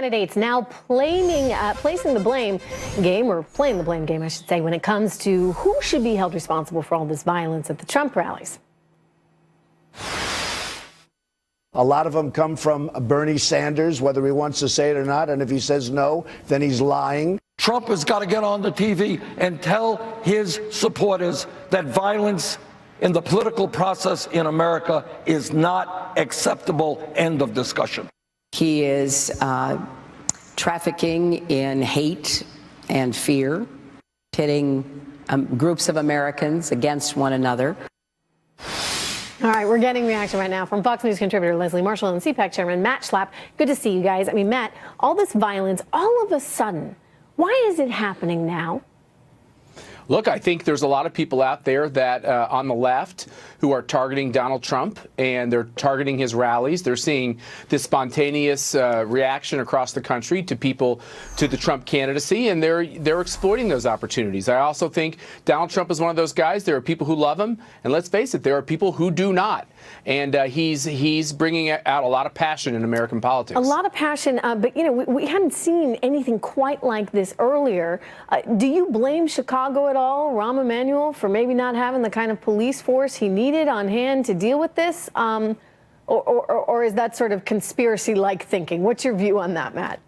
candidates now placing the blame game, or playing the blame game, I should say, when it comes to who should be held responsible for all this violence at the Trump rallies. A lot of them come from Bernie Sanders, whether he wants to say it or not. And if he says no, then he's lying. Trump has got to get on the TV and tell his supporters that violence in the political process in America is not acceptable. End of discussion. He is trafficking in hate and fear, pitting groups of Americans against one another. All right, we're getting reaction right now from Fox News contributor Leslie Marshall and CPAC chairman Matt Schlapp. Good to see you guys. I mean, Matt, all this violence, all of a sudden, why is it happening now? Look, I think there's a lot of people out there that on the left who are targeting Donald Trump, and they're targeting his rallies. They're seeing this spontaneous reaction across the country to people, to the Trump candidacy, and they're exploiting those opportunities. I also think Donald Trump is one of those guys. There are people who love him, and let's face it, there are people who do not. And he's bringing out a lot of passion in American politics. A lot of passion, but you know, we hadn't seen anything quite like this earlier. Do you blame Chicago at all, Rahm Emanuel, for maybe not having the kind of police force he needed on hand to deal with this? Or is that sort of conspiracy-like thinking? What's your view on that, Matt?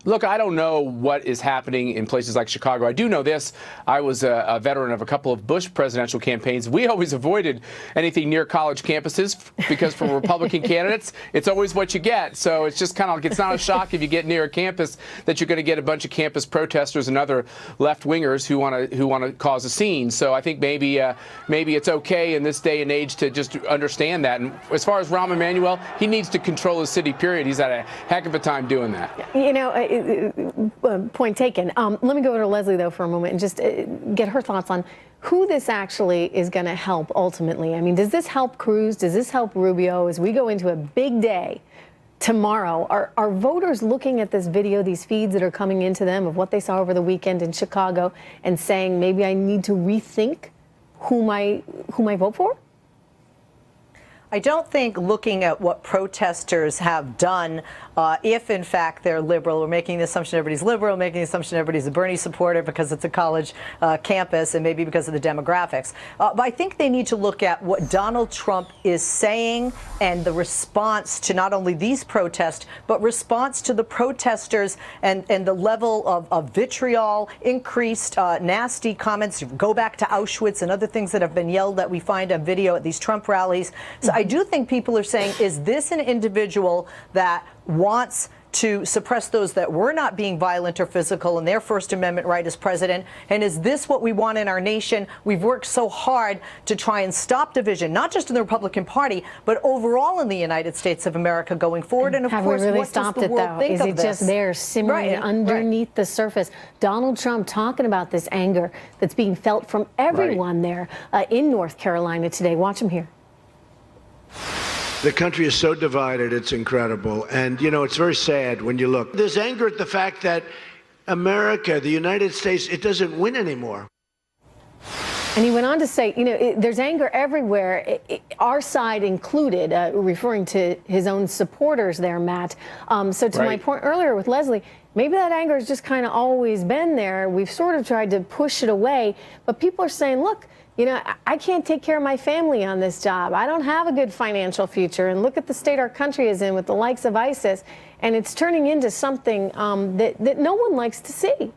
Look, I don't know what is happening in places like Chicago. I do know this. I was a veteran of a couple of Bush presidential campaigns. We always avoided anything near college campuses because for Republican candidates, it's always what you get. So it's just kind of like, it's not a shock if you get near a campus that you're going to get a bunch of campus protesters and other left-wingers who want to cause a scene. So I think maybe it's okay in this day and age to just understand that. And as far as Rahm Emanuel, he needs to control his city, period. He's had a heck of a time doing that. You know, point taken. Let me go over to Leslie, though, for a moment and just get her thoughts on who this actually is going to help ultimately. I mean, does this help Cruz? Does this help Rubio as we go into a big day tomorrow? Are voters looking at this video, these feeds that are coming into them of what they saw over the weekend in Chicago and saying, maybe I need to rethink whom I vote for? I don't think looking at what protesters have done, if in fact they're liberal, we're making the assumption everybody's liberal, making the assumption everybody's a Bernie supporter because it's a college campus and maybe because of the demographics. But I think they need to look at what Donald Trump is saying and the response to not only these protests, but response to the protesters and the level of vitriol, increased nasty comments, go back to Auschwitz and other things that have been yelled that we find on video at these Trump rallies. So I do think people are saying, is this an individual that wants to suppress those that were not being violent or physical in their First Amendment right as president? And is this what we want in our nation? We've worked so hard to try and stop division, not just in the Republican Party, but overall in the United States of America going forward. And of course, really what stopped does the it, world though? think Is of it this? just there simmering underneath the surface? Donald Trump talking about this anger that's being felt from everyone there in North Carolina today. Watch him here. The country is so divided, it's incredible. And, you know, it's very sad when you look. There's anger at the fact that America, the United States, it doesn't win anymore. And he went on to say, you know, there's anger everywhere, our side included, referring to his own supporters there, Matt. So to my point earlier with Leslie, maybe that anger has just kind of always been there. We've sort of tried to push it away. But people are saying, look, you know, I can't take care of my family on this job. I don't have a good financial future. And look at the state our country is in with the likes of ISIS. And it's turning into something that no one likes to see.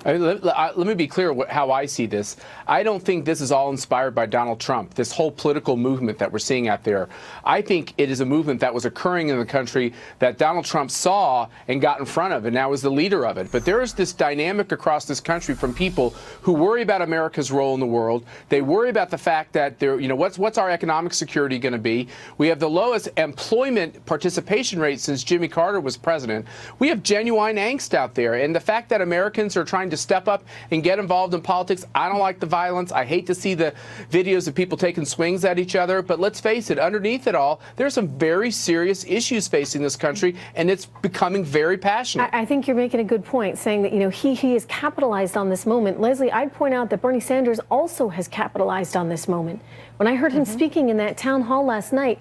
Let me be clear how I see this. I don't think this is all inspired by Donald Trump, this whole political movement that we're seeing out there. I think it is a movement that was occurring in the country that Donald Trump saw and got in front of and now is the leader of it. But there is this dynamic across this country from people who worry about America's role in the world. They worry about the fact that what's our economic security going to be? We have the lowest employment participation rate since Jimmy Carter was president. We have genuine angst out there. And the fact that Americans are trying to step up and get involved in politics. I don't like the violence. I hate to see the videos of people taking swings at each other. But let's face it, underneath it all, there's some very serious issues facing this country, and it's becoming very passionate. I think you're making a good point, saying that, you know, he has capitalized on this moment. Leslie, I'd point out that Bernie Sanders also has capitalized on this moment. When I heard him speaking in that town hall last night,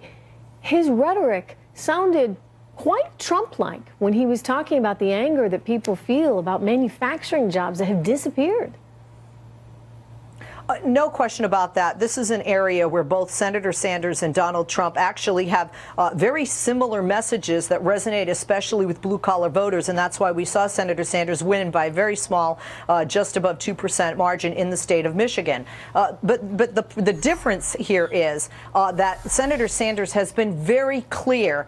his rhetoric sounded quite Trump-like when he was talking about the anger that people feel about manufacturing jobs that have disappeared. No question about that. This is an area where both Senator Sanders and Donald Trump actually have very similar messages that resonate especially with blue-collar voters, and that's why we saw Senator Sanders win by a very small, just above 2% margin in the state of Michigan. But the difference here is that Senator Sanders has been very clear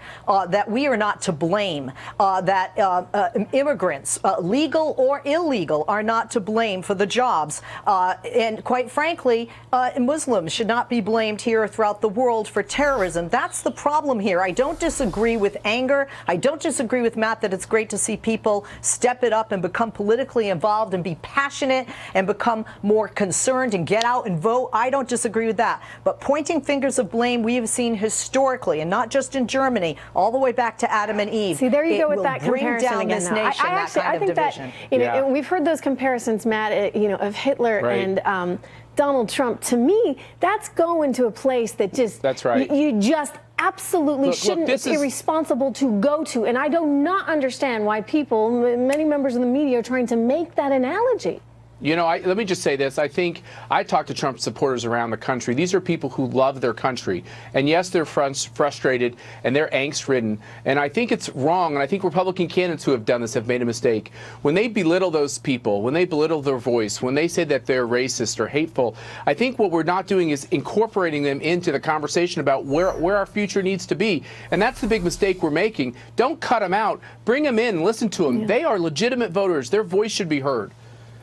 that we are not to blame, that immigrants, legal or illegal, are not to blame for the jobs, and quite frankly, Muslims should not be blamed here or throughout the world for terrorism. That's the problem here. I don't disagree with anger. I don't disagree with Matt that it's great to see people step it up and become politically involved and be passionate and become more concerned and get out and vote. I don't disagree with that. But pointing fingers of blame we have seen historically, and not just in Germany, all the way back to Adam and Eve. See, there you go with will that bring comparison down again. this Now. nation, I that kind of think division. that, you know, and we've heard those comparisons, Matt, you know, of Hitler Right. and Donald Trump. To me, that's going to a place that just That's right. you just absolutely shouldn't. this It's is irresponsible to go to, and I do not understand why people, many members of the media, are trying to make that analogy. You know, let me just say this. I think I talk to Trump supporters around the country. These are people who love their country. And yes, they're frustrated and they're angst-ridden. And I think it's wrong, and I think Republican candidates who have done this have made a mistake. When they belittle those people, when they belittle their voice, when they say that they're racist or hateful, I think what we're not doing is incorporating them into the conversation about where our future needs to be. And that's the big mistake we're making. Don't cut them out. Bring them in. Listen to them. Yeah. They are legitimate voters. Their voice should be heard.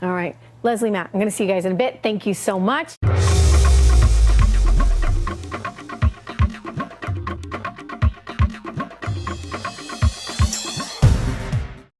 All right. Leslie, Matt, I'm going to see you guys in a bit. Thank you so much.